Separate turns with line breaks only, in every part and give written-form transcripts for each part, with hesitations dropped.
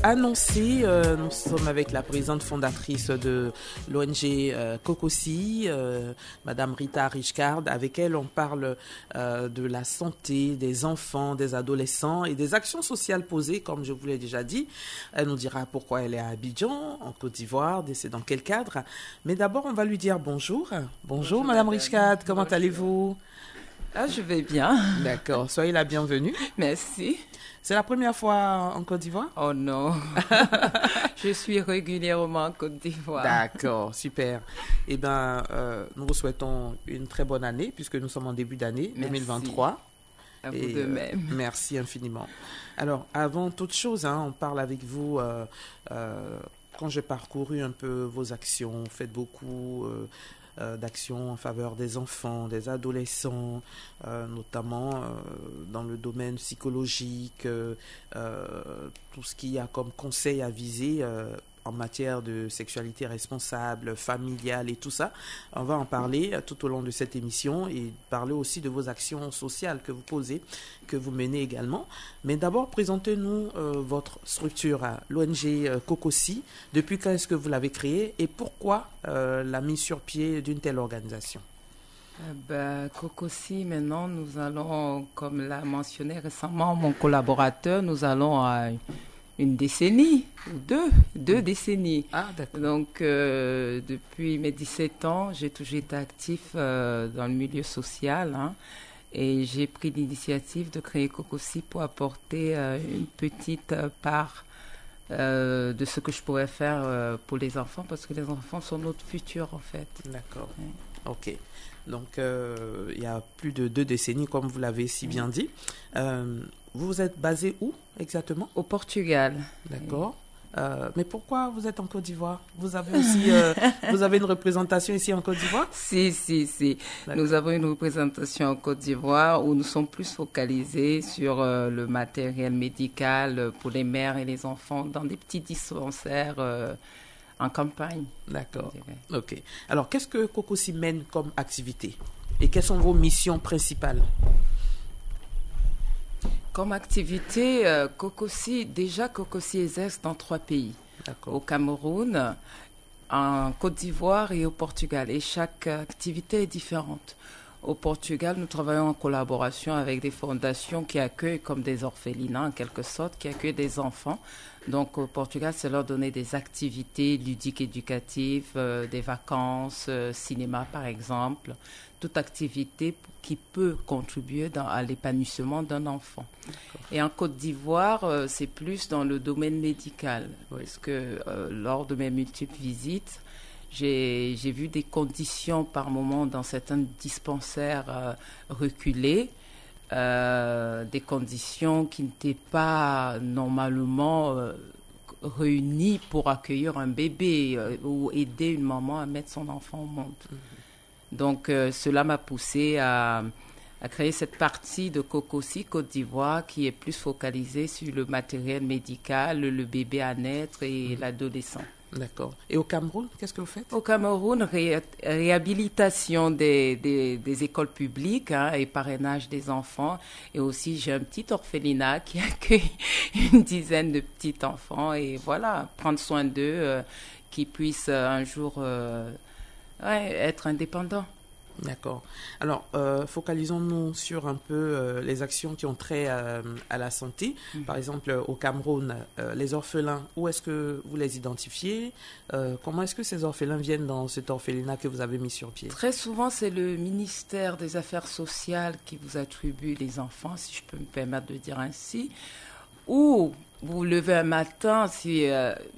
annoncé, nous sommes avec la présidente fondatrice de l'ONG COCOSI, Madame Rita Richcard. Avec elle, on parle de la santé des enfants, des adolescents et des actions sociales posées, comme je vous l'ai déjà dit. Elle nous dira pourquoi elle est à Abidjan, en Côte d'Ivoire, c'est dans quel cadre. Mais d'abord, on va lui dire bonjour. Bonjour Madame Richcard, comment allez-vous?
Ah, je vais bien.
D'accord, soyez la bienvenue.
Merci.
C'est la première fois en Côte d'Ivoire?
Oh non, je suis régulièrement en Côte d'Ivoire.
D'accord, super. Eh bien, nous vous souhaitons une très bonne année, puisque nous sommes en début d'année 2023.
À vous de même.
Merci infiniment. Alors, avant toute chose, on parle avec vous, quand j'ai parcouru un peu vos actions, vous faites beaucoup d'actions en faveur des enfants, des adolescents, notamment dans le domaine psychologique, tout ce qu'il y a comme conseil à viser en matière de sexualité responsable, familiale et tout ça. On va en parler tout au long de cette émission et parler aussi de vos actions sociales que vous posez, que vous menez également. Mais d'abord, présentez-nous votre structure, l'ONG COCOSI. Depuis quand est-ce que vous l'avez créée et pourquoi la mise sur pied d'une telle organisation?
COCOSI, maintenant, nous allons, comme l'a mentionné récemment mon collaborateur, nous allons à une décennie, ou deux décennies.
Ah, d'accord.
Donc, depuis mes 17 ans, j'ai toujours été actif dans le milieu social, et j'ai pris l'initiative de créer COCOSI pour apporter une petite part de ce que je pourrais faire pour les enfants, parce que les enfants sont notre futur, en fait.
D'accord.
Ouais.
Ok. Donc, il y a plus de 2 décennies, comme vous l'avez si bien dit. Vous êtes basé où exactement?
Au Portugal.
D'accord. Mais pourquoi vous êtes en Côte d'Ivoire? Vous avez aussi vous avez une représentation ici en Côte d'Ivoire?
Si. Nous avons une représentation en Côte d'Ivoire où nous sommes plus focalisés sur le matériel médical pour les mères et les enfants dans des petits dispensaires en campagne.
D'accord. Ok. Alors, qu'est-ce que COCOSI mène comme activité? Et quelles sont vos missions principales?
Comme activité, COCOSI exerce dans 3 pays.
D'accord.
Au Cameroun, en Côte d'Ivoire et au Portugal. Et chaque activité est différente. Au Portugal, nous travaillons en collaboration avec des fondations qui accueillent comme des orphelinats, en quelque sorte, qui accueillent des enfants. Donc, au Portugal, c'est leur donner des activités ludiques éducatives, des vacances, cinéma, par exemple. Toute activité qui peut contribuer à l'épanouissement d'un enfant. Et en Côte d'Ivoire, c'est plus dans le domaine médical. Oui. Parce que lors de mes multiples visites, j'ai vu des conditions par moment dans certains dispensaires reculés, des conditions qui n'étaient pas normalement réunies pour accueillir un bébé ou aider une maman à mettre son enfant au monde. Donc cela m'a poussé à créer cette partie de COCOSI Côte d'Ivoire qui est plus focalisée sur le matériel médical, le bébé à naître et l'adolescent.
D'accord. Et au Cameroun, qu'est-ce que vous faites?
Au Cameroun, réhabilitation des écoles publiques et parrainage des enfants. Et aussi, j'ai un petit orphelinat qui accueille une dizaine de petits enfants. Et voilà, prendre soin d'eux, qu'ils puissent un jour être indépendants.
D'accord. Alors, focalisons-nous sur un peu les actions qui ont trait à la santé. Par exemple, au Cameroun, les orphelins, où est-ce que vous les identifiez? Comment est-ce que ces orphelins viennent dans cet orphelinat que vous avez mis sur pied?
Très souvent, c'est le ministère des Affaires sociales qui vous attribue les enfants, si je peux me permettre de dire ainsi. Ou vous vous levez un matin, si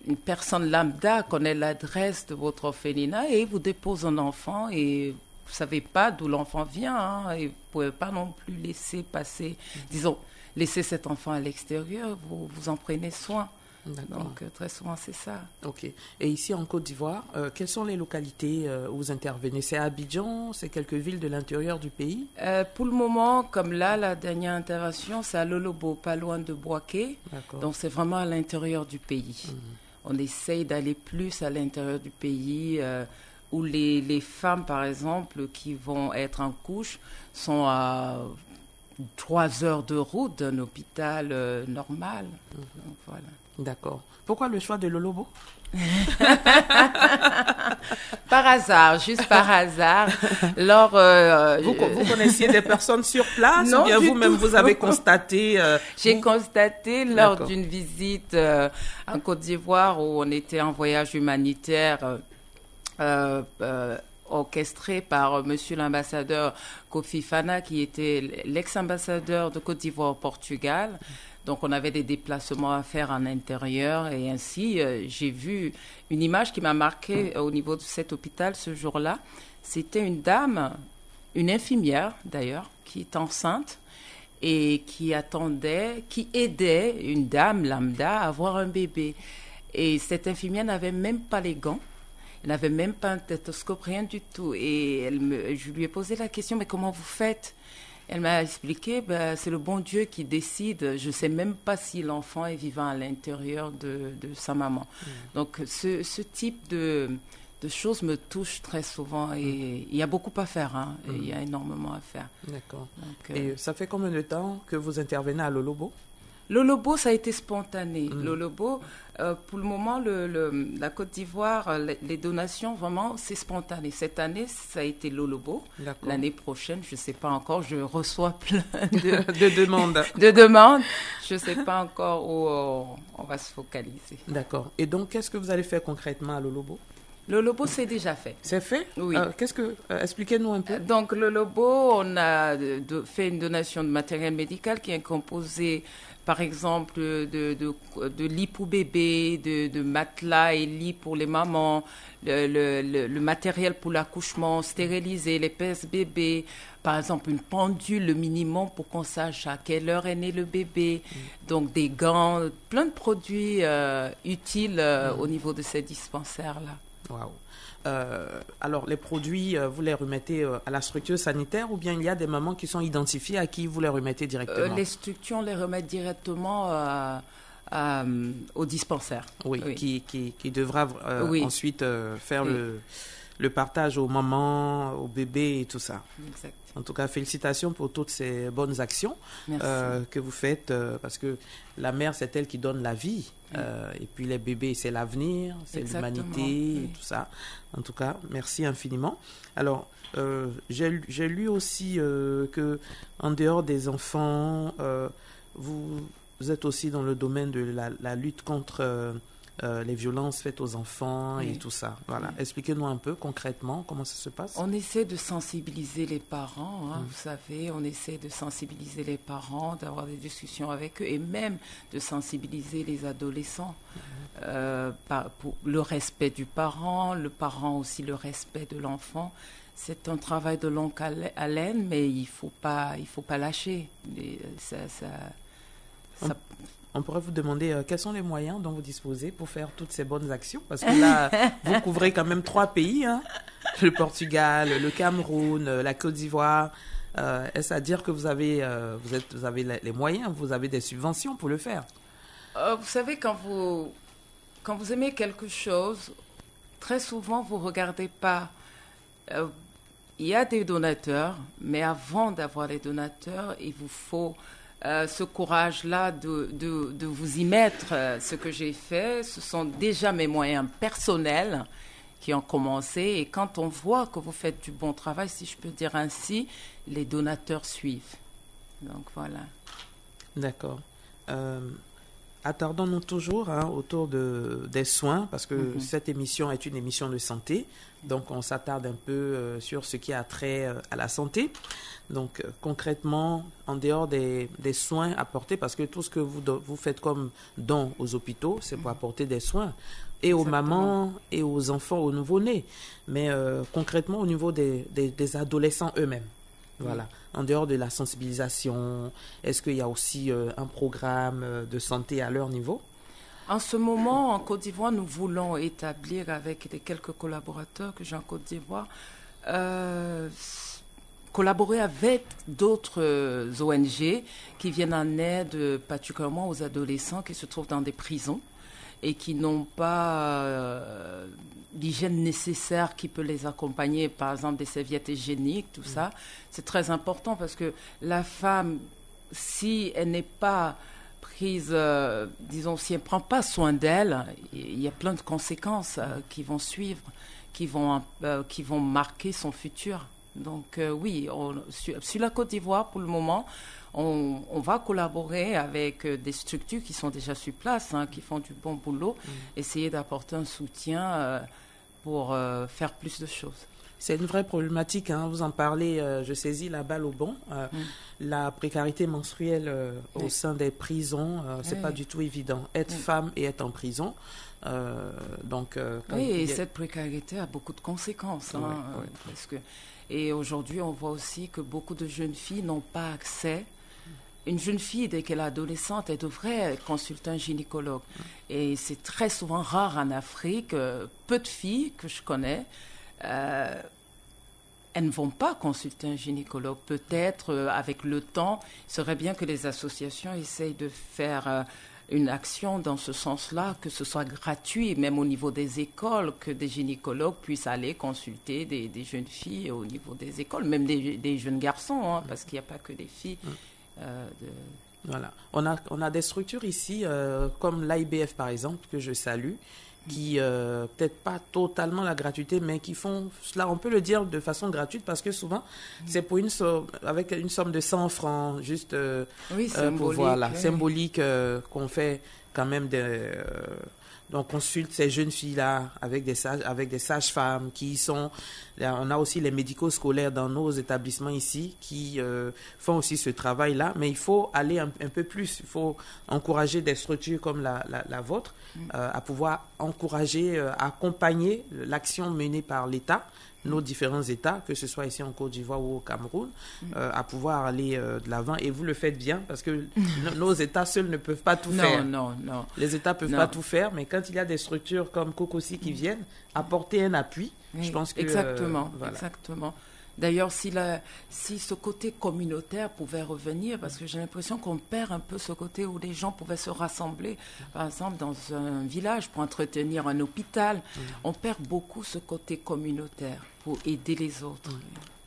une personne lambda connaît l'adresse de votre orphelinat et vous dépose un enfant et vous ne savez pas d'où l'enfant vient et vous ne pouvez pas non plus laisser passer, disons, laisser cet enfant à l'extérieur, vous en prenez soin.
D'accord.
Donc, très souvent, c'est ça.
Ok. Et ici, en Côte d'Ivoire, quelles sont les localités où vous intervenez? C'est à Abidjan? C'est quelques villes de l'intérieur du pays?
Pour le moment, comme là, la dernière intervention, c'est à Lolobo, pas loin de Bouaké.
D'accord.
Donc, c'est vraiment à l'intérieur du pays. On essaye d'aller plus à l'intérieur du pays, où les femmes, par exemple, qui vont être en couche, sont à 3 heures de route d'un hôpital normal. Donc, voilà.
D'accord. Pourquoi le choix de Lolobo?
Par hasard, juste par hasard. Lors,
vous connaissiez des personnes sur place
non,
ou bien vous-même
tout.
vous avez constaté
J'ai constaté lors d'une visite en Côte d'Ivoire où on était en voyage humanitaire orchestré par monsieur l'ambassadeur Kofi Fana, qui était l'ex-ambassadeur de Côte d'Ivoire au Portugal. Donc, on avait des déplacements à faire en intérieur et ainsi, j'ai vu une image qui m'a marquée au niveau de cet hôpital ce jour-là. C'était une dame, une infirmière d'ailleurs, qui est enceinte et qui aidait une dame lambda à avoir un bébé. Et cette infirmière n'avait même pas les gants. Elle n'avait même pas un stéthoscope, rien du tout. Et je lui ai posé la question, mais comment vous faites? Elle m'a expliqué, c'est le bon Dieu qui décide. Je ne sais même pas si l'enfant est vivant à l'intérieur de sa maman. Donc, ce type de choses me touche très souvent. Et il y a beaucoup à faire. Hein, et il y a énormément à faire.
D'accord. Et ça fait combien de temps que vous intervenez à Lolobo?
Lolobo, ça a été spontané. Lolobo, pour le moment, la Côte d'Ivoire, les donations, vraiment, c'est spontané. Cette année, ça a été Lolobo. L'année prochaine, je ne sais pas encore, je reçois plein
de demandes.
De demandes. Je ne sais pas encore où on va se focaliser.
D'accord. Et donc, qu'est-ce que vous allez faire concrètement à Lolobo?
Le Lobo, c'est déjà fait.
C'est fait?
Oui.
Expliquez-nous un peu.
Donc, le Lobo, on a fait une donation de matériel médical qui est composé, par exemple, de lits pour bébés, de matelas et lits pour les mamans, le matériel pour l'accouchement, stérilisé, les pèse-bébés, par exemple, une pendule, le minimum pour qu'on sache à quelle heure est né le bébé, donc des gants, plein de produits utiles au niveau de ces dispensaires-là.
Waouh. Alors, les produits, vous les remettez à la structure sanitaire ou bien il y a des mamans qui sont identifiées à qui vous les remettez directement?
Les structures, on les remet directement au dispensaire.
Oui, oui. Qui devra ensuite faire le partage aux mamans, aux bébés et tout ça.
Exact.
En tout cas, félicitations pour toutes ces bonnes actions que vous faites, parce que la mère, c'est elle qui donne la vie. Et puis les bébés, c'est l'avenir, c'est l'humanité et tout ça. En tout cas, merci infiniment. Alors, j'ai lu aussi que en dehors des enfants, vous êtes aussi dans le domaine de la lutte contre les violences faites aux enfants et tout ça. Voilà. Expliquez-nous un peu concrètement comment ça se passe.
On essaie de sensibiliser les parents, vous savez, on essaie de sensibiliser les parents, d'avoir des discussions avec eux et même de sensibiliser les adolescents pour le respect du parent, le parent aussi le respect de l'enfant. C'est un travail de longue haleine, mais il faut pas lâcher.
On pourrait vous demander quels sont les moyens dont vous disposez pour faire toutes ces bonnes actions, parce que là, vous couvrez quand même 3 pays, hein, le Portugal, le Cameroun, la Côte d'Ivoire. Est-ce à dire que vous avez les moyens, vous avez des subventions pour le faire?
Vous savez, quand vous aimez quelque chose, très souvent, vous ne regardez pas. Il y a des donateurs, mais avant d'avoir les donateurs, il vous faut ce courage-là de vous y mettre. Ce que j'ai fait, ce sont déjà mes moyens personnels qui ont commencé. Et quand on voit que vous faites du bon travail, si je peux dire ainsi, les donateurs suivent. Donc voilà.
D'accord. Attardons-nous toujours autour des soins, parce que cette émission est une émission de santé. Donc, on s'attarde un peu sur ce qui a trait à la santé. Donc, concrètement, en dehors des soins apportés, parce que tout ce que vous faites comme don aux hôpitaux, c'est pour apporter des soins, et aux mamans, et aux enfants, aux nouveau-nés. Mais concrètement, au niveau des adolescents eux-mêmes. Voilà. En dehors de la sensibilisation, est-ce qu'il y a aussi un programme de santé à leur niveau?
En ce moment, en Côte d'Ivoire, nous voulons établir avec les quelques collaborateurs que j'ai en Côte d'Ivoire, collaborer avec d'autres ONG qui viennent en aide particulièrement aux adolescents qui se trouvent dans des prisons et qui n'ont pas l'hygiène nécessaire qui peut les accompagner, par exemple des serviettes hygiéniques, tout ça. C'est très important parce que la femme, si elle n'est pas prise, disons, si elle ne prend pas soin d'elle, il y a plein de conséquences qui vont suivre, qui vont marquer son futur. Donc oui, sur la Côte d'Ivoire, pour le moment, on va collaborer avec des structures qui sont déjà sur place, qui font du bon boulot, essayer d'apporter un soutien pour faire plus de choses.
C'est une vraie problématique, vous en parlez, je saisis la balle au bon. La précarité menstruelle au sein des prisons, c'est pas du tout évident. Être femme et être en prison,
et cette précarité a beaucoup de conséquences. Parce que, et aujourd'hui, on voit aussi que beaucoup de jeunes filles n'ont pas accès. Une jeune fille, dès qu'elle est adolescente, elle devrait consulter un gynécologue. Et c'est très souvent rare en Afrique. Peu de filles que je connais, elles ne vont pas consulter un gynécologue. Peut-être, avec le temps, il serait bien que les associations essayent de faire une action dans ce sens-là, que ce soit gratuit, même au niveau des écoles, que des gynécologues puissent aller consulter des jeunes filles au niveau des écoles, même des jeunes garçons, parce qu'il n'y a pas que des filles.
Voilà. On a des structures ici, comme l'AIBF par exemple, que je salue, qui, peut-être pas totalement la gratuité, mais qui font cela, on peut le dire de façon gratuite, parce que souvent, c'est pour avec une somme de 100 francs, juste symbolique, symbolique, qu'on fait quand même on consulte ces jeunes filles-là avec des sages-femmes qui sont... On a aussi les médicaux scolaires dans nos établissements ici qui font aussi ce travail-là, mais il faut aller un peu plus. Il faut encourager des structures comme la vôtre à pouvoir encourager, accompagner l'action menée par l'État, nos différents États, que ce soit ici en Côte d'Ivoire ou au Cameroun, à pouvoir aller de l'avant. Et vous le faites bien, parce que nos États seuls ne peuvent pas tout faire.
Non.
Les États ne peuvent pas tout faire, mais quand il y a des structures comme Kokosi qui viennent apporter un appui, je pense que...
Exactement. D'ailleurs, si ce côté communautaire pouvait revenir, parce que j'ai l'impression qu'on perd un peu ce côté où les gens pouvaient se rassembler, par exemple, dans un village pour entretenir un hôpital, on perd beaucoup ce côté communautaire pour aider les autres.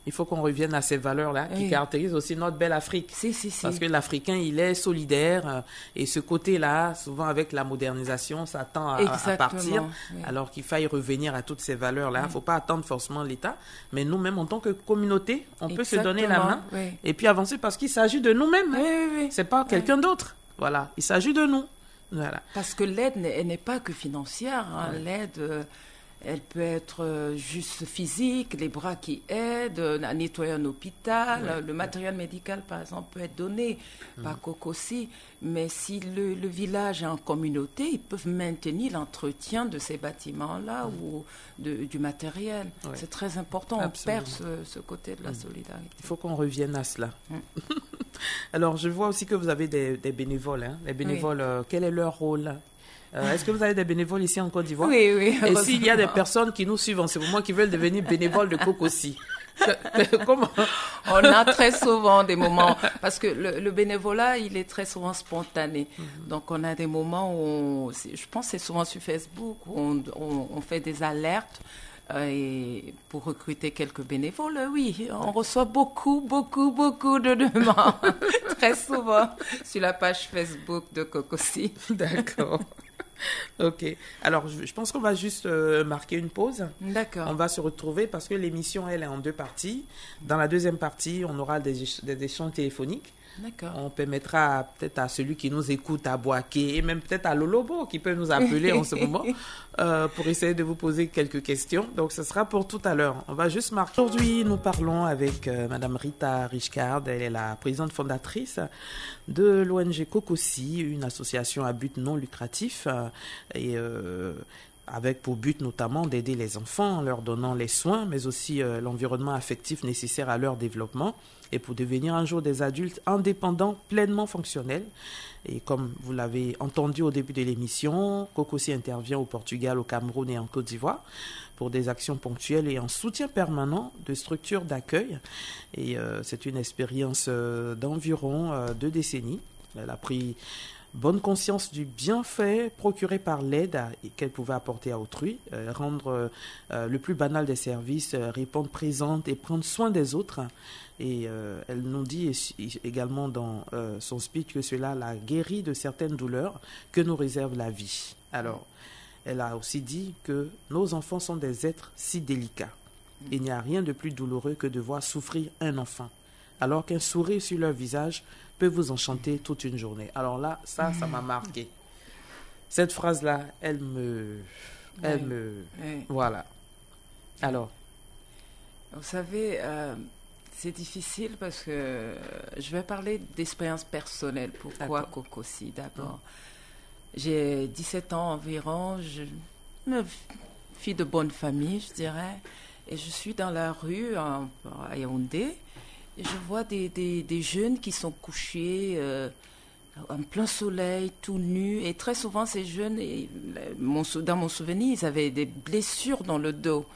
Il faut qu'on revienne à ces valeurs-là qui caractérisent aussi notre belle Afrique. Parce que l'Africain, il est solidaire et ce côté-là, souvent avec la modernisation, ça tend à partir, alors qu'il faille revenir à toutes ces valeurs-là. Il ne faut pas attendre forcément l'État, mais nous-mêmes, en tant que communauté, on peut se donner la main et puis avancer parce qu'il s'agit de nous-mêmes. C'est pas quelqu'un d'autre. Voilà, il s'agit de nous. Voilà.
Parce que l'aide n'est pas que financière. L'aide... Elle peut être juste physique, les bras qui aident, à nettoyer un hôpital. Le matériel médical, par exemple, peut être donné par Kokosi. Mais si le village est en communauté, ils peuvent maintenir l'entretien de ces bâtiments-là ou du matériel. C'est très important. Absolument. On perd ce côté de la solidarité.
Il faut qu'on revienne à cela. Alors, je vois aussi que vous avez des bénévoles. Les bénévoles, quel est leur rôle ? Est-ce que vous avez des bénévoles ici en Côte d'Ivoire?
Oui.
Et s'il y a des personnes qui nous suivent en ce moment qui veulent devenir bénévoles de Kokosi, comment?
On a très souvent des moments, parce que le bénévolat, il est très souvent spontané. Donc, on a des moments où, je pense que c'est souvent sur Facebook, où on fait des alertes. Et pour recruter quelques bénévoles, on reçoit beaucoup de demandes, très souvent, sur la page Facebook de Kokosi.
D'accord. Ok. Alors, je pense qu'on va juste marquer une pause.
D'accord.
On va se retrouver parce que l'émission, elle est en 2 parties. Dans la deuxième partie, on aura des échanges téléphoniques.
D'accord.
On permettra peut-être à celui qui nous écoute à Boaké et même peut-être à Lolobo qui peut nous appeler en ce moment pour essayer de vous poser quelques questions. Donc, ce sera pour tout à l'heure. On va juste marquer. Aujourd'hui, nous parlons avec Madame Rita Richcard. Elle est la présidente fondatrice de l'ONG Kokosi, une association à but non lucratif avec pour but notamment d'aider les enfants en leur donnant les soins, mais aussi l'environnement affectif nécessaire à leur développement et pour devenir un jour des adultes indépendants, pleinement fonctionnels. Et comme vous l'avez entendu au début de l'émission, Kokosi intervient au Portugal, au Cameroun et en Côte d'Ivoire pour des actions ponctuelles et en soutien permanent de structures d'accueil. Et c'est une expérience d'environ 2 décennies. Elle a pris bonne conscience du bienfait procuré par l'aide qu'elle pouvait apporter à autrui, rendre le plus banal des services, répondre présente et prendre soin des autres. Et elle nous dit également dans son speech que cela l'a guéri de certaines douleurs que nous réserve la vie. Alors, elle a aussi dit que nos enfants sont des êtres si délicats. Il n'y a rien de plus douloureux que de voir souffrir un enfant, alors qu'un sourire sur leur visage peut vous enchanter toute une journée. Alors là, ça m'a marqué. Cette phrase-là, elle me... Voilà. Alors.
Vous savez, c'est difficile parce que je vais parler d'expérience personnelle. Pourquoi Kokosi, d'abord? J'ai 17 ans environ, une fille de bonne famille, je dirais, et je suis dans la rue à Yaoundé, et je vois des jeunes qui sont couchés en plein soleil, tout nus, et très souvent ces jeunes, dans mon souvenir, ils avaient des blessures dans le dos.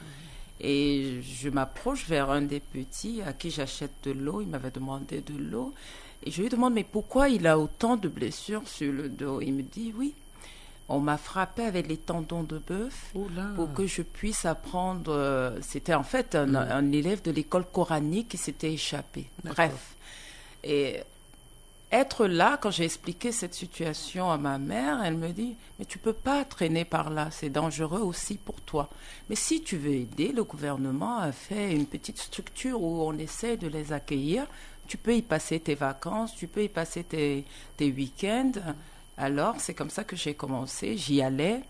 Et je m'approche vers un des petits à qui j'achète de l'eau, il m'avait demandé de l'eau, et je lui demande, mais pourquoi il a autant de blessures sur le dos? Il me dit, oui, on m'a frappé avec les tendons de bœuf pour que je puisse apprendre. C'était en fait un élève de l'école coranique qui s'était échappé. Bref. Et être là, quand j'ai expliqué cette situation à ma mère, elle me dit, mais tu peux pas traîner par là, c'est dangereux aussi pour toi. Mais si tu veux aider, le gouvernement a fait une petite structure où on essaie de les accueillir. Tu peux y passer tes vacances, tu peux y passer tes week-ends. Alors, c'est comme ça que j'ai commencé. J'y allais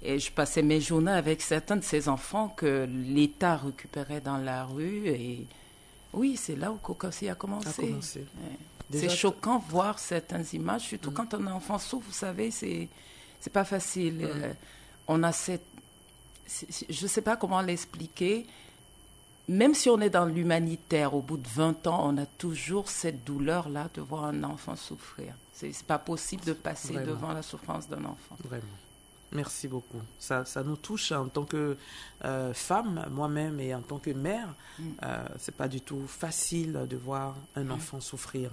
et je passais mes journées avec certains de ces enfants que l'État récupérait dans la rue. Et oui, c'est là où Kokosi a commencé. Ouais. C'est choquant voir certaines images, surtout quand un enfant souffre, vous savez, c'est pas facile. On a je ne sais pas comment l'expliquer. Même si on est dans l'humanitaire, au bout de 20 ans, on a toujours cette douleur-là de voir un enfant souffrir. C'est pas possible de passer devant la souffrance d'un enfant.
Vraiment. Merci beaucoup. Ça nous touche en tant que femme, moi-même, et en tant que mère. C'est pas du tout facile de voir un enfant souffrir.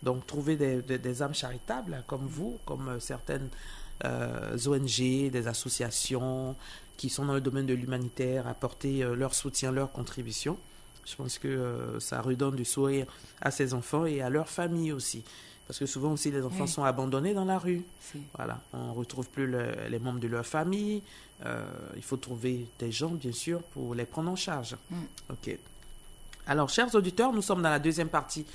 Donc, trouver des âmes charitables comme vous, comme certaines ONG, des associations qui sont dans le domaine de l'humanitaire, apporter leur soutien, leur contribution. Je pense que ça redonne du sourire à ces enfants et à leur famille aussi. Parce que souvent aussi, les enfants sont abandonnés dans la rue. Voilà. On ne retrouve plus les membres de leur famille. Il faut trouver des gens, bien sûr, pour les prendre en charge. OK. Alors, chers auditeurs, nous sommes dans la deuxième partie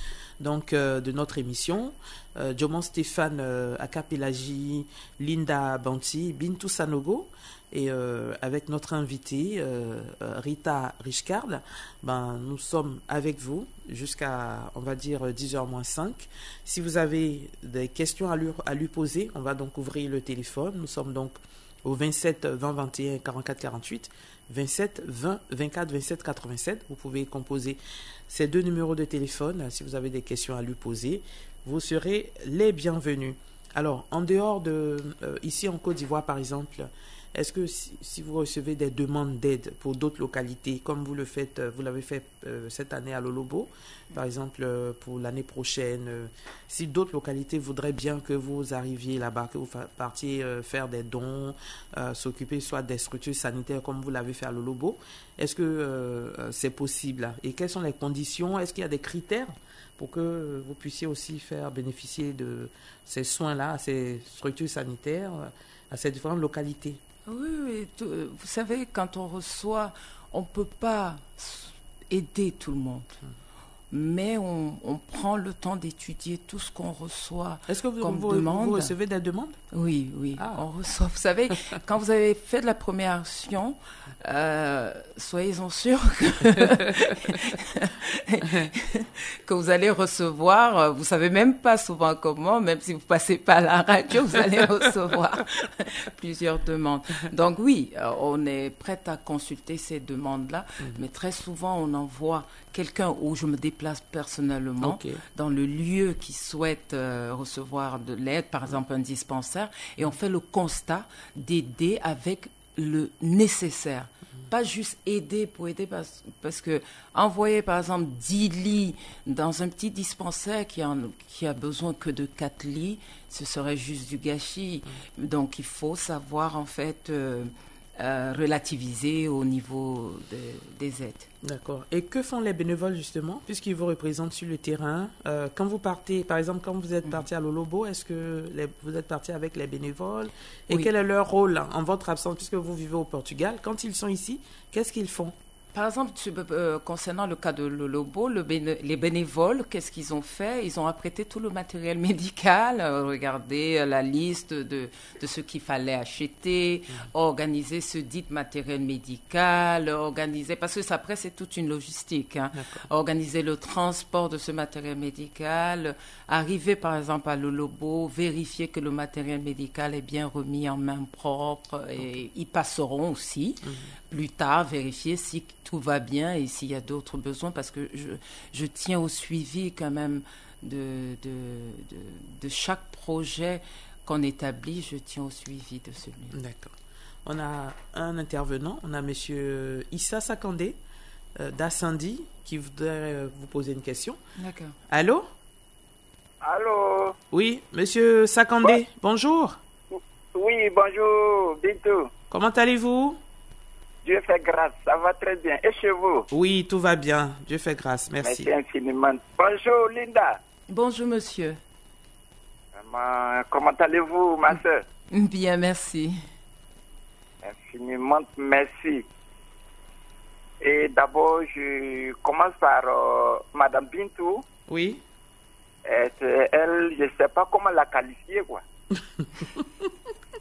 de notre émission. Djomon Stéphane Akapelaji, Linda Banti, Bintou Sanogo, et avec notre invitée Rita Richcard, nous sommes avec vous jusqu'à, on va dire, 10h-5. Si vous avez des questions à lui poser, on va donc ouvrir le téléphone. Nous sommes donc au 27 20 21 44 48. 27 20 24 27 87. Vous pouvez composer ces deux numéros de téléphone. Si vous avez des questions à lui poser, vous serez les bienvenus. Alors, en dehors de... ici en Côte d'Ivoire, par exemple, est-ce que si vous recevez des demandes d'aide pour d'autres localités, comme vous l'avez fait cette année à Lolobo, par exemple pour l'année prochaine, si d'autres localités voudraient bien que vous arriviez là-bas, que vous partiez faire des dons, s'occuper soit des structures sanitaires comme vous l'avez fait à Lolobo, est-ce que c'est possible? Et quelles sont les conditions? Est-ce qu'il y a des critères pour que vous puissiez aussi faire bénéficier de ces soins-là, à ces structures sanitaires, à ces différentes localités?
Oui, vous savez, quand on reçoit, on ne peut pas aider tout le monde. Mais on prend le temps d'étudier tout ce qu'on reçoit.
Est-ce que vous recevez des demandes?
Oui, on reçoit. Vous savez, quand vous avez fait de la première action, soyez-en sûrs que vous allez recevoir, vous ne savez même pas souvent comment, même si vous ne passez pas à la radio, vous allez recevoir plusieurs demandes. Donc oui, on est prêt à consulter ces demandes-là, mais très souvent on envoie quelqu'un où je me déplace personnellement dans le lieu qui souhaite recevoir de l'aide, par exemple un dispensaire, et on fait le constat d'aider avec le nécessaire. pas juste aider pour aider, parce que envoyer par exemple 10 lits dans un petit dispensaire qui a besoin que de 4 lits, ce serait juste du gâchis. Donc il faut savoir en fait relativiser au niveau des aides.
D'accord. Et que font les bénévoles justement, puisqu'ils vous représentent sur le terrain? Quand vous partez, par exemple, quand vous êtes parti à Lolobo, est-ce que vous êtes parti avec les bénévoles? Et quel est leur rôle en votre absence, puisque vous vivez au Portugal? Quand ils sont ici, qu'est-ce qu'ils font?
Par exemple, concernant le cas de Lolobo, les bénévoles, qu'est-ce qu'ils ont fait? Ils ont apprêté tout le matériel médical, regardez la liste de ce qu'il fallait acheter, organiser ce dit matériel médical, parce que après c'est toute une logistique, hein. Organiser le transport de ce matériel médical, arriver par exemple à Lolobo, vérifier que le matériel médical est bien remis en main propre, et ils passeront aussi. Plus tard, vérifier si tout va bien et s'il y a d'autres besoins, parce que je tiens au suivi quand même de chaque projet qu'on établit, je tiens au suivi de celui-là.
D'accord. On a un intervenant, on a monsieur Issa Sakandé d'Assandi qui voudrait vous poser une question.
D'accord.
Allô?
Allô?
Oui, monsieur Sakandé, bonjour.
Oui, bonjour, Bintou.
Comment allez-vous?
Dieu fait grâce, ça va très bien. Et chez vous?
Oui, tout va bien. Dieu fait grâce. Merci.
Merci infiniment. Bonjour, Linda.
Bonjour, monsieur.
Comment allez-vous, ma soeur?
Bien, merci.
Infiniment merci. Et d'abord, je commence par Madame Bintou.
Oui.
Elle, je ne sais pas comment la qualifier, quoi.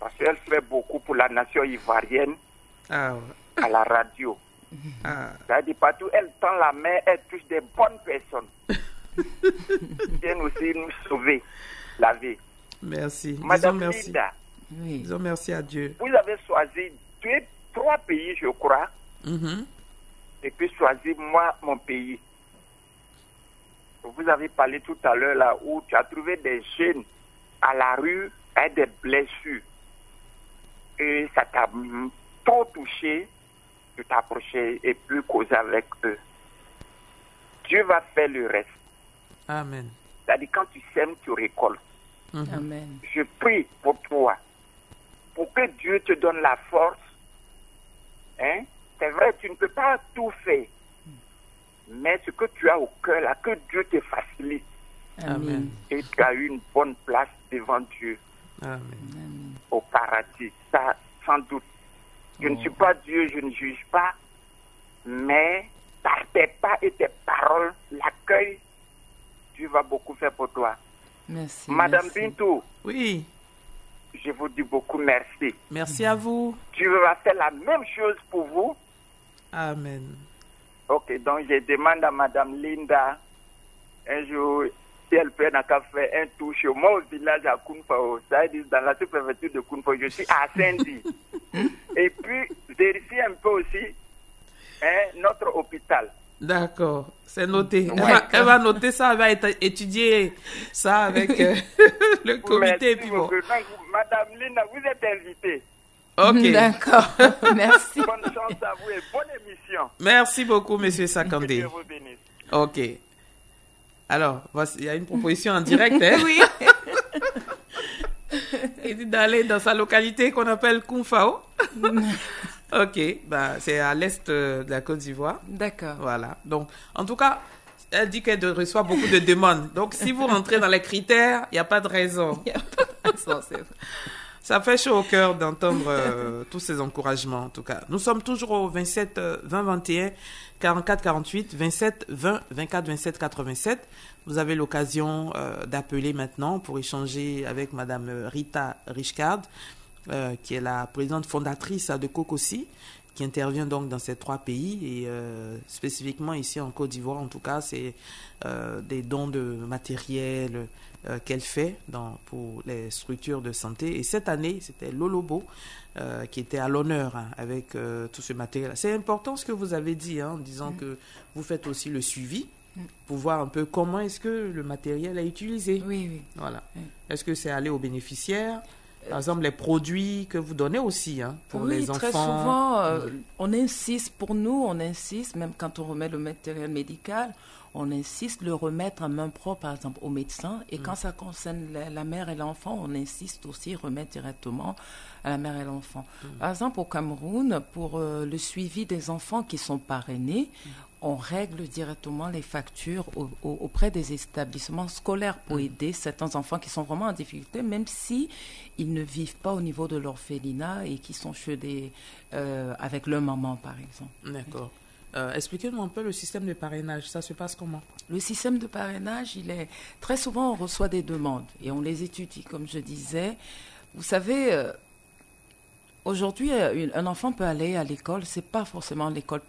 Parce qu'elle fait beaucoup pour la nation ivoirienne.
Ah.
À la radio. C'est-à-dire partout, elle tend la main, elle touche des bonnes personnes. Viennent aussi nous sauver la vie.
Merci.
Madame
Disons merci.
Linda,
disons merci à Dieu.
Vous avez choisi 3 pays, je crois. Et puis choisi moi, mon pays. Vous avez parlé tout à l'heure là où tu as trouvé des jeunes à la rue avec des blessures. Et ça t'a trop touché de t'approcher et puis causer avec eux. Dieu va faire le reste.
Amen.
C'est-à-dire quand tu sèmes, tu récoltes.
Amen.
Je prie pour toi, pour que Dieu te donne la force. Hein? C'est vrai, tu ne peux pas tout faire. Mais ce que tu as au cœur, là, que Dieu te facilite.
Amen.
Et tu as eu une bonne place devant Dieu.
Amen.
Au paradis. Ça, sans doute. Je ne suis pas Dieu, je ne juge pas, mais par tes pas et tes paroles, l'accueil, Dieu va beaucoup faire pour toi.
Merci.
Madame
merci.
Bintou,
Oui.
je vous dis beaucoup merci.
Merci à vous.
Dieu va faire la même chose pour vous.
Amen.
Ok, donc je demande à Madame Linda, un jour, si elle peut n'a qu'à faire un tour chez moi au village à Kounfao, ça veut dire dans la sous-préfecture de Kounfao, je suis à Saint-Di. Et puis, vérifier un peu aussi notre hôpital.
D'accord, c'est noté. Elle va noter ça, elle va étudier ça avec le comité.
Merci beaucoup. Donc, Madame Linda, vous êtes invitée.
Ok.
D'accord, merci.
Bonne chance à vous et bonne émission.
Merci beaucoup, monsieur Sakandé.
Que Dieu vous bénisse.
Ok. Alors, voici, il y a une proposition en direct. Hein?
Oui.
Il dit d'aller dans sa localité qu'on appelle Kounfao. Ok, bah, c'est à l'est de la Côte d'Ivoire.
D'accord.
Voilà. Donc, en tout cas, elle dit qu'elle reçoit beaucoup de demandes. Donc, si vous rentrez dans les critères, il n'y a pas de raison.
Il n'y a pas de raison, c'est vrai.
Ça fait chaud au cœur d'entendre tous ces encouragements, en tout cas. Nous sommes toujours au 27 20 21 44 48 27 20 24 27 87. Vous avez l'occasion d'appeler maintenant pour échanger avec Madame Rita Richcard, qui est la présidente fondatrice de Kokosi, qui intervient donc dans ces 3 pays et spécifiquement ici en Côte d'Ivoire. En tout cas, c'est des dons de matériel qu'elle fait pour les structures de santé. Et cette année, c'était Lolobo qui était à l'honneur avec tout ce matériel. C'est important ce que vous avez dit, en disant que vous faites aussi le suivi pour voir un peu comment est-ce que le matériel est utilisé.
Oui, oui.
Voilà.
Oui.
Est-ce que c'est allé aux bénéficiaires? Par exemple, les produits que vous donnez aussi pour les enfants.
Oui, très souvent, on insiste, pour nous, on insiste, même quand on remet le matériel médical, on insiste le remettre en main propre, par exemple, au médecin. Et quand ça concerne la mère et l'enfant, on insiste aussi remettre directement à la mère et l'enfant. Par exemple, au Cameroun, pour le suivi des enfants qui sont parrainés, on règle directement les factures auprès des établissements scolaires pour aider certains enfants qui sont vraiment en difficulté, même si ils ne vivent pas au niveau de l'orphelinat et qui sont chez avec leur maman, par exemple.
D'accord. Expliquez-nous un peu le système de parrainage. Ça se passe comment?
Le système de parrainage, très souvent, on reçoit des demandes et on les étudie, comme je disais. Vous savez, aujourd'hui, un enfant peut aller à l'école, c'est pas forcément l'école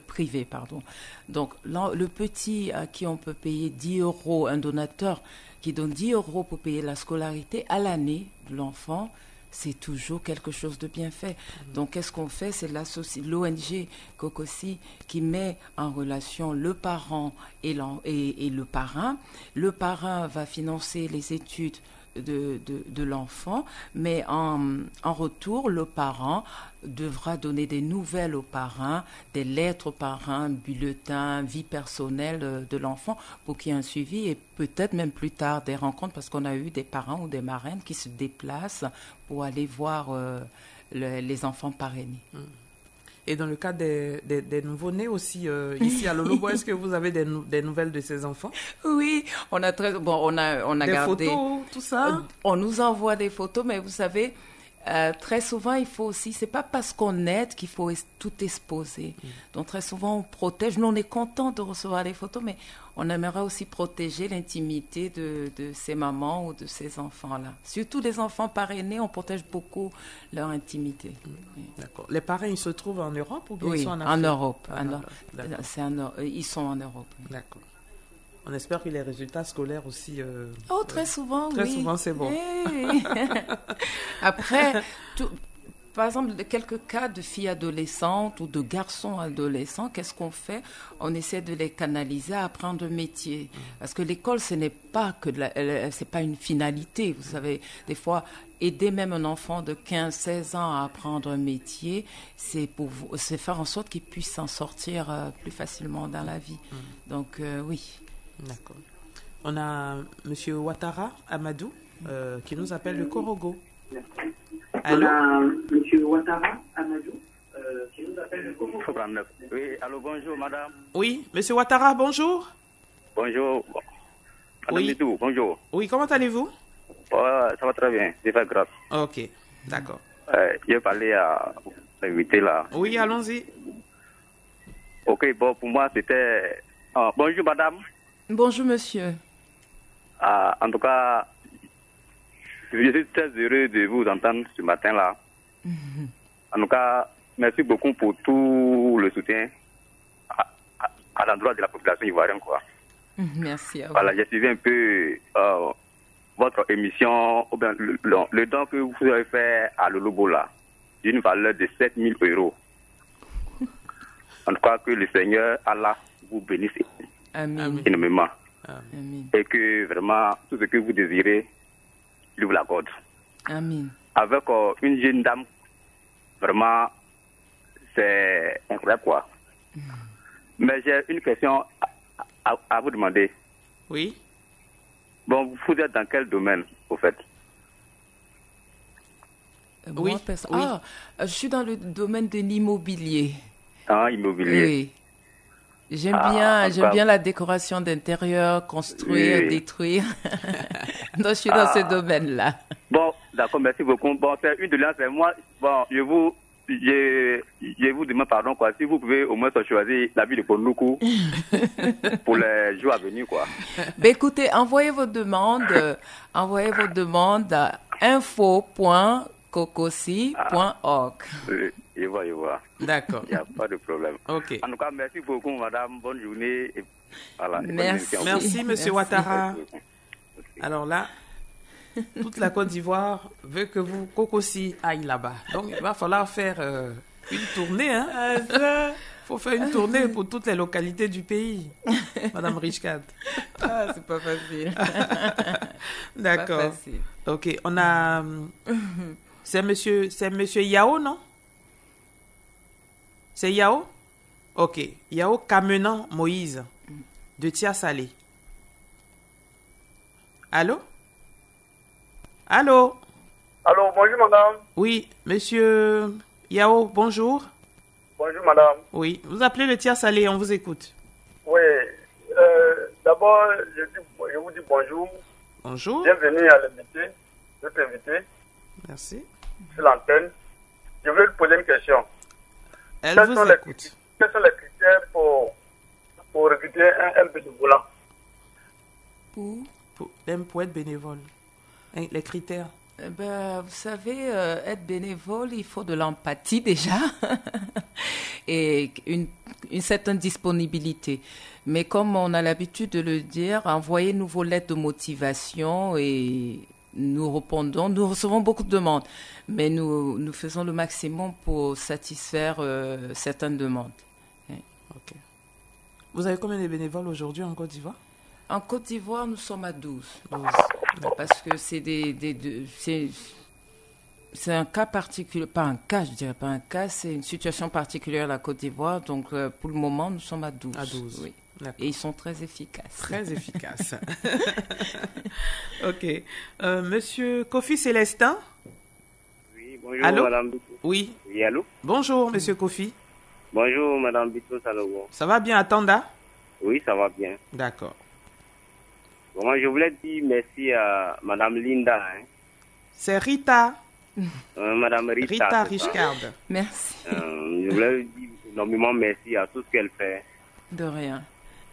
privée, pardon. Donc, le petit à qui on peut payer 10 €, un donateur qui donne 10 € pour payer la scolarité à l'année de l'enfant, c'est toujours quelque chose de bien fait. Donc, qu'est-ce qu'on fait? C'est l'ONG Kokosi qui met en relation le parent et le parrain. Le parrain va financer les études de l'enfant, mais en retour, le parent devra donner des nouvelles au parrain, des lettres au parrain, bulletins, vie personnelle de l'enfant pour qu'il y ait un suivi et peut-être même plus tard des rencontres parce qu'on a eu des parents ou des marraines qui se déplacent pour aller voir les enfants parrainés.
Et dans le cas des nouveau-nés aussi, ici à Lolobo, est-ce que vous avez des nouvelles de ces enfants?
Oui, on a
des
gardé
photos, tout ça.
On nous envoie des photos, mais vous savez, très souvent, il faut aussi, c'est pas parce qu'on aide qu'il faut tout exposer. Donc très souvent, on protège. Nous, on est content de recevoir les photos, mais on aimerait aussi protéger l'intimité de ces mamans ou de ces enfants-là. Surtout les enfants parrainés, on protège beaucoup leur intimité.
D'accord. Les parrains, ils se trouvent en Europe ou bien ils sont en Afrique?
En Europe.
D'accord.
Ils sont en Europe. Oui.
D'accord. On espère que les résultats scolaires aussi...
très souvent,
Très souvent, c'est bon.
Oui. Après, par exemple, quelques cas de filles adolescentes ou de garçons adolescents, qu'est-ce qu'on fait? On essaie de les canaliser à apprendre un métier. Parce que l'école, ce n'est pas c'est pas une finalité. Vous savez, des fois, aider même un enfant de 15-16 ans à apprendre un métier, c'est faire en sorte qu'il puisse s'en sortir plus facilement dans la vie. Donc, oui.
D'accord. On a M. Ouattara Amadou qui nous appelle le Korogo. Allô?
On a M. Ouattara Amadou qui nous appelle le Korogo.
Oui, allô, bonjour madame.
Oui, M. Ouattara, bonjour.
Bonjour. Madame
Oui.
Midou, bonjour.
Oui, comment allez-vous?
Ça va très bien, c'est pas grave.
Ok, d'accord.
Je vais parler à l'invité là.
Oui, allons-y.
Ok, bon, pour moi c'était... bonjour madame.
Bonjour monsieur.
En tout cas, je suis très heureux de vous entendre ce matin-là. En tout cas, merci beaucoup pour tout le soutien à l'endroit de la population ivoirienne, quoi.
Merci à vous.
Voilà, j'ai suivi un peu votre émission, ou bien le don que vous avez fait à Lolobo là, d'une valeur de 7 000 €. En tout cas, que le Seigneur Allah vous bénisse
Amen.
énormément.
Amen.
Et que vraiment, tout ce que vous désirez, lui vous l'accorde.
Amen.
Avec une jeune dame, vraiment, c'est incroyable, quoi. Mais j'ai une question à vous demander.
Oui.
Bon, vous êtes dans quel domaine, au fait?
Oui, oui.
Je suis dans le domaine de l'immobilier.
Immobilier.
Oui. J'aime
en
bien la décoration d'intérieur, construire,
Oui.
détruire. Donc, je suis dans ce domaine-là.
Bon, d'accord, merci beaucoup. Bon, c'est une de l'un, c'est moi. Bon, je vous demande pardon, quoi. Si vous pouvez au moins choisir la ville de Pondoukou pour les jours à venir, quoi.
Ben, écoutez, envoyez vos demandes à info.kokosi.org.
Je vois.
D'accord.
Il n'y a pas de problème.
Ok.
En tout cas, merci beaucoup, madame. Bonne journée. Et voilà, et bonne
Merci.
émission.
Merci, M.
Merci.
Ouattara. Alors là, toute la Côte d'Ivoire veut que Kokossi aille là-bas. Donc, il va falloir faire une tournée, hein. faut faire une tournée pour toutes les localités du pays, Madame Richcard.
Ah, c'est pas facile.
D'accord.
Pas facile.
Ok, on a... C'est monsieur Yao, non? C'est Yao? Ok. Yao Kamenan Moïse, de Tia Salé. Allô? Allô?
Allô, bonjour madame.
Oui, monsieur Yao, bonjour.
Bonjour madame.
Oui, vous appelez le Tia Salé, on vous écoute.
Oui, d'abord, je vous dis bonjour.
Bonjour.
Bienvenue à l'invité, votre invité,
Merci.
sur l'antenne. Je voulais vous poser une question.
Elle vous écoute.
Quels sont les critères pour recruter un bénévolat?
Pour être bénévole. Hein, les critères.
Vous savez, être bénévole, il faut de l'empathie déjà et une certaine disponibilité. Mais comme on a l'habitude de le dire, envoyez-nous vos lettres de motivation et nous répondons. Nous recevons beaucoup de demandes, mais nous faisons le maximum pour satisfaire certaines demandes.
Ok. Vous avez combien de bénévoles aujourd'hui en Côte d'Ivoire?
En Côte d'Ivoire, nous sommes à 12.
12.
Parce que c'est un cas particulier, pas un cas, je dirais pas un cas, c'est une situation particulière à la Côte d'Ivoire. Donc, pour le moment, nous sommes à 12.
À 12.
Oui.
D'accord.
Et ils sont très efficaces.
Très efficaces. Ok. Monsieur Kofi Célestin?
Oui, bonjour
allô?
madame Bito.
Oui.
Oui, allô?
Bonjour, monsieur Kofi.
Bonjour madame Bito Salogo.
Ça va bien à Tanda?
Oui, ça va bien.
D'accord.
Bon, moi, je voulais dire merci à madame Linda. Hein.
C'est Rita.
Madame
Rita
c'est
Richcard.
Merci.
je voulais dire énormément merci à tout ce qu'elle fait.
De rien.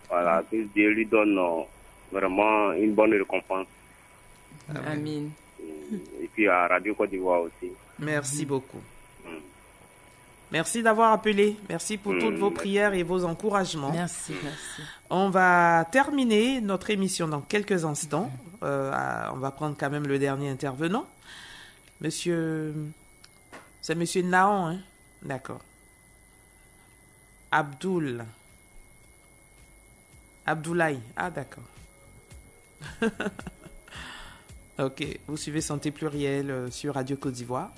Voilà, que Dieu lui donne vraiment une bonne récompense.
Amin.
Et puis à Radio Côte d'Ivoire aussi.
Merci beaucoup. Merci d'avoir appelé. Merci pour toutes vos prières et vos encouragements.
Merci, merci.
On va terminer notre émission dans quelques instants. On va prendre quand même le dernier intervenant. C'est monsieur Naon, hein? D'accord. Abdoulaye. Ah, d'accord. Ok, vous suivez Santé Plurielle sur Radio Côte d'Ivoire.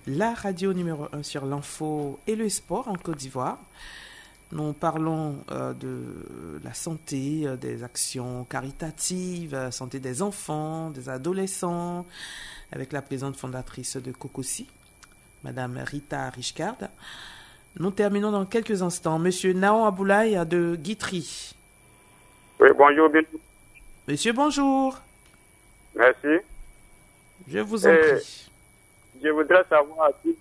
La radio numéro 1 sur l'info et le sport en Côte d'Ivoire. Nous parlons de la santé, des actions caritatives, santé des enfants, des adolescents, avec la présidente fondatrice de Kokosi, Madame Rita Richcard. Nous terminons dans quelques instants. Monsieur Naon Aboulaye de Guitry.
Oui, bonjour, bien.
Monsieur, bonjour.
Merci.
Je vous en prie.
Je voudrais savoir si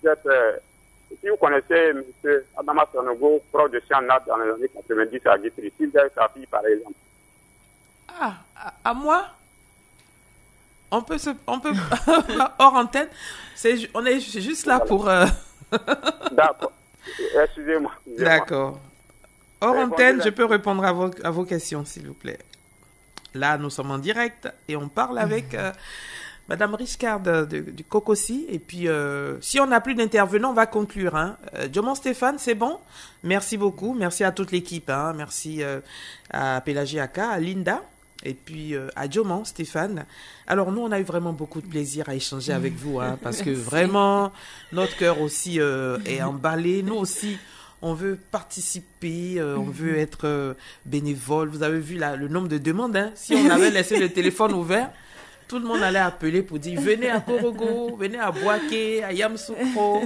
vous connaissez M. Adama Sonogo, prof de Chianat dans les années 90 à Guitry, si vous avez sa fille par exemple.
Ah, à moi? On peut hors antenne. On est juste là pour.
D'accord. Excusez-moi.
D'accord. Hors antenne, je peux répondre à vos questions, s'il vous plaît. Là, nous sommes en direct et on parle avec Madame Richcard du Kokosi. Et puis, si on n'a plus d'intervenants, on va conclure. Hein. Diomon Stéphane, c'est bon? Merci beaucoup. Merci à toute l'équipe. Hein. Merci à Pélagie Aka, à Linda. Et puis à Diomon Stéphane. Alors nous, on a eu vraiment beaucoup de plaisir à échanger avec vous, hein, parce que vraiment, notre cœur aussi est emballé. Nous aussi, on veut participer, on veut être bénévole. Vous avez vu là, le nombre de demandes. Hein. Si on avait laissé le téléphone ouvert, tout le monde allait appeler pour dire « Venez à Korogo, venez à Boaké, à Yamsoukro ».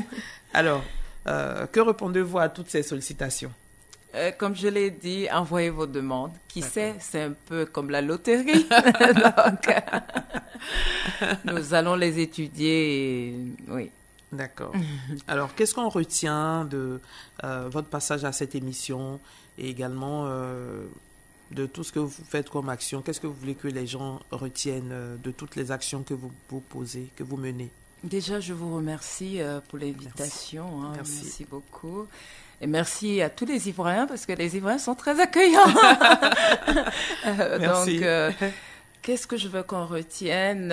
Alors, que répondez-vous à toutes ces sollicitations?
Comme je l'ai dit, envoyez vos demandes. Qui sait, c'est un peu comme la loterie. Donc, nous allons les étudier. Oui.
D'accord. Alors, qu'est-ce qu'on retient de votre passage à cette émission et également de tout ce que vous faites comme action? Qu'est-ce que vous voulez que les gens retiennent de toutes les actions que vous posez, que vous menez?
Déjà, je vous remercie pour l'invitation.
Merci.
Merci beaucoup. Et merci à tous les Ivoiriens, parce que les Ivoiriens sont très accueillants.
Merci.
Donc, qu'est-ce que je veux qu'on retienne?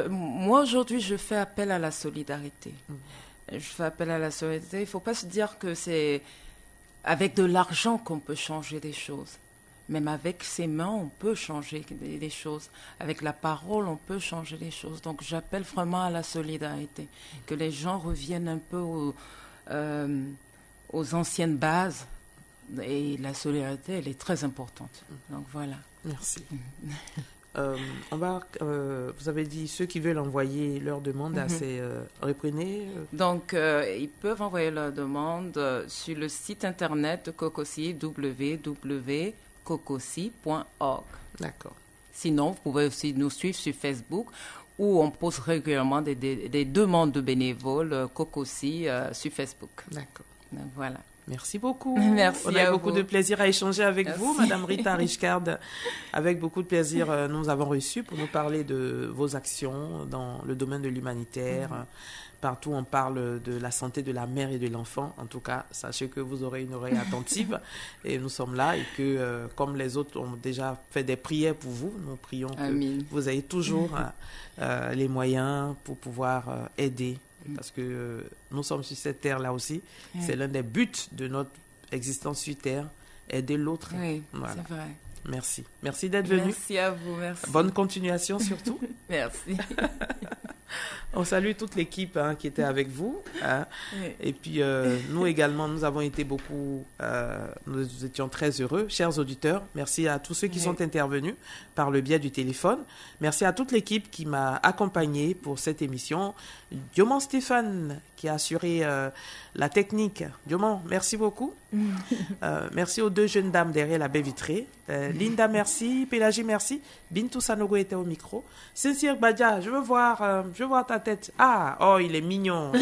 Moi, aujourd'hui, je fais appel à la solidarité. Je fais appel à la solidarité. Il ne faut pas se dire que c'est avec de l'argent qu'on peut changer des choses. Même avec ses mains, on peut changer des choses. Avec la parole, on peut changer des choses. Donc, j'appelle vraiment à la solidarité. Que les gens reviennent un peu aux anciennes bases. Et la solidarité, elle est très importante. Donc, voilà.
Merci. Vous avez dit ceux qui veulent envoyer leur demande à ces reprenez.
Donc, ils peuvent envoyer leur demande sur le site internet de Cocosi, www.cocosi.org.
D'accord.
Sinon, vous pouvez aussi nous suivre sur Facebook où on pose régulièrement des demandes de bénévoles Cocosi sur Facebook.
D'accord.
Donc, voilà.
Merci beaucoup.
Merci.
On a eu beaucoup de plaisir à échanger avec vous, Madame Rita Richcard. Avec beaucoup de plaisir, nous avons reçu pour nous parler de vos actions dans le domaine de l'humanitaire. Partout, on parle de la santé de la mère et de l'enfant. En tout cas, sachez que vous aurez une oreille attentive. Et nous sommes là et que, comme les autres ont déjà fait des prières pour vous, nous prions que vous ayez toujours les moyens pour pouvoir aider. Parce que nous sommes sur cette terre-là aussi. Oui. C'est l'un des buts de notre existence sur terre, aider l'autre.
Oui, voilà. C'est vrai.
Merci. Merci d'être venu.
Merci à vous, merci.
Bonne continuation surtout.
Merci.
On salue toute l'équipe qui était avec vous. Oui. Et puis, nous également, nous avons été beaucoup, nous étions très heureux. Chers auditeurs, merci à tous ceux qui sont intervenus par le biais du téléphone. Merci à toute l'équipe qui m'a accompagné pour cette émission. Diomant Stéphane qui a assuré la technique. Diomant, merci beaucoup. Merci aux deux jeunes dames derrière la baie vitrée. Linda, merci. Pélagie, merci. Bintou Sanogo était au micro. Sincere Badia, je veux voir ta tête. Il est mignon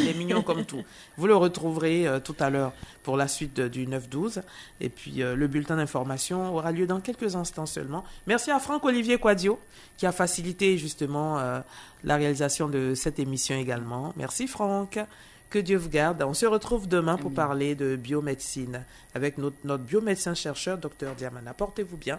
comme tout. Vous le retrouverez tout à l'heure pour la suite du 9-12. Et puis le bulletin d'information aura lieu dans quelques instants seulement. Merci à Franck-Olivier Quadio qui a facilité justement la réalisation de cette émission également. Merci Franck. Que Dieu vous garde. On se retrouve demain pour parler de biomédecine avec notre biomédecin chercheur, Dr Diamana. Portez-vous bien